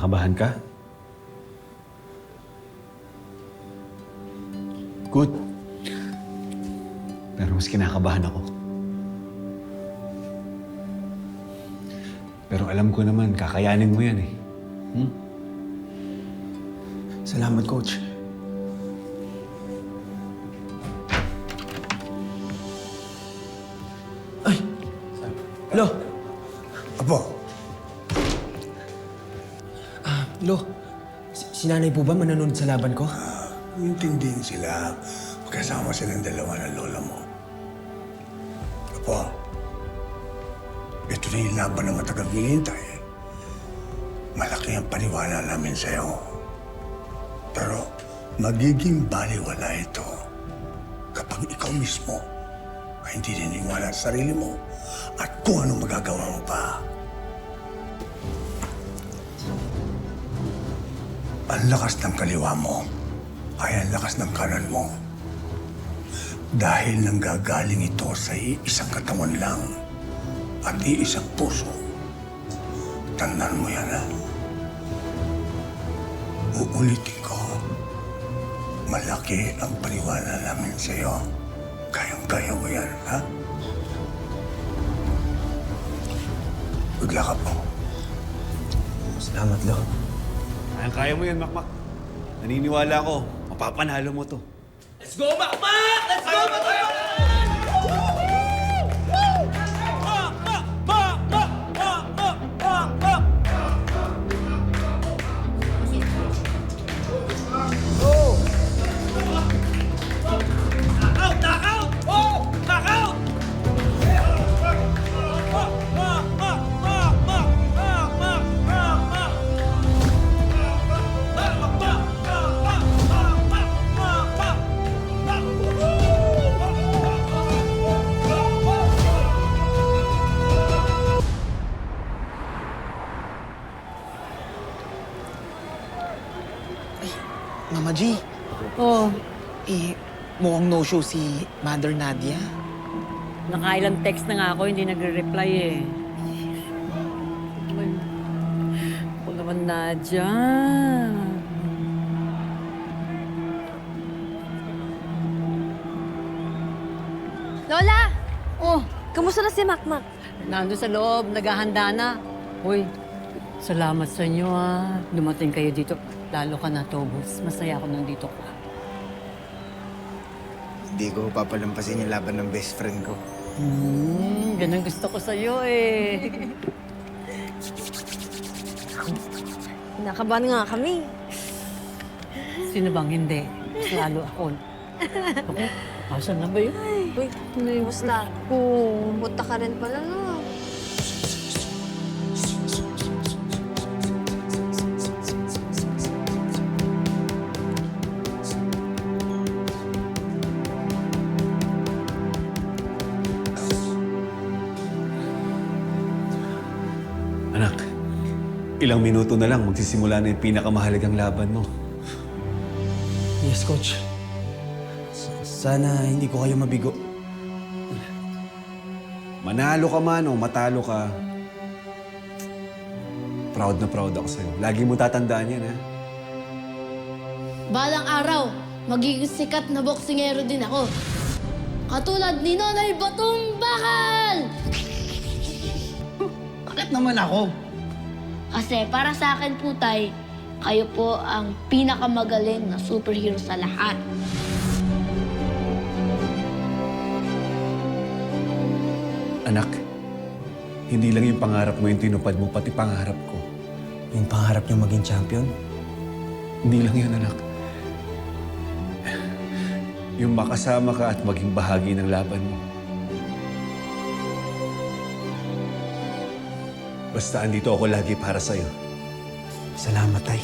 Kinakabahan ka? Good. Pero mas kinakabahan ako. Pero alam ko naman, kakayanin mo yan eh. Salamat, Coach. Ay! Lo! Apo, Lo, si nanay po ba manonood sa laban ko? intindihin sila. Magkasama silang dalawa ng lola mo. Apo, ito na yung laban na matagal hinihintay. Malaki ang paniwala namin sa'yo. Pero magiging baliwala ito kapag ikaw mismo ay hindi niniwala sa sarili mo at kung anong magagawa mo pa. Ang lakas ng kaliwa mo ay ang lakas ng kanan mo. Dahil nanggagaling ito sa iisang katawan lang at iisang puso. Tandaan mo yan, ha? Uulitin ko. Malaki ang paniwala namin sa'yo. Kayang-kaya mo yan, ha? Good luck, Apo. Salamat, Lo. Kaya mo yan, Makmak. Naniniwala ako, mapapanalo mo to. Let's go, Makmak! Let's go, Makmak! Mama G, Oh, mukhang no-show si Mother Nadia. nakailang text na nga ako, hindi nagre-reply eh. Ako naman, Nadia. Lola! Oh, kamusta na si Makmak? Nandun sa loob, naghahanda na. Uy, salamat sa inyo ah. Dumating kayo dito. Lalo ka na, Tobos. Masaya ako nandito ka. Hindi ko papalampasin yung laban ng best friend ko. Ganun gusto ko sa'yo eh. Nakabahan nga kami. Sino bang hindi? Mas lalo ako. Okay, asan na ba yun? Uy, kumusta? Punta ka rin pala, no? Anak, ilang minuto na lang magsisimula na yung pinakamahalagang laban mo. Yes, Coach. Sana hindi ko kayo mabigo. Manalo ka man o matalo ka, proud na proud ako sa'yo. Lagi mo tatandaan yan, ha? Balang araw, magiging sikat na boksingero din ako. Katulad ni Nonoy Batong Bakal! Bakit naman ako? Kasi para sa akin po, Tay, kayo po ang pinakamagaling na superhero sa lahat. Anak, hindi lang yung pangarap mo yung tinupad mo, pati pangarap ko. Yung pangarap niyo maging champion? Hindi lang yun, anak. Yung makasama ka at maging bahagi ng laban mo. Basta andito ako lagi para sa'yo. Salamat, Tay.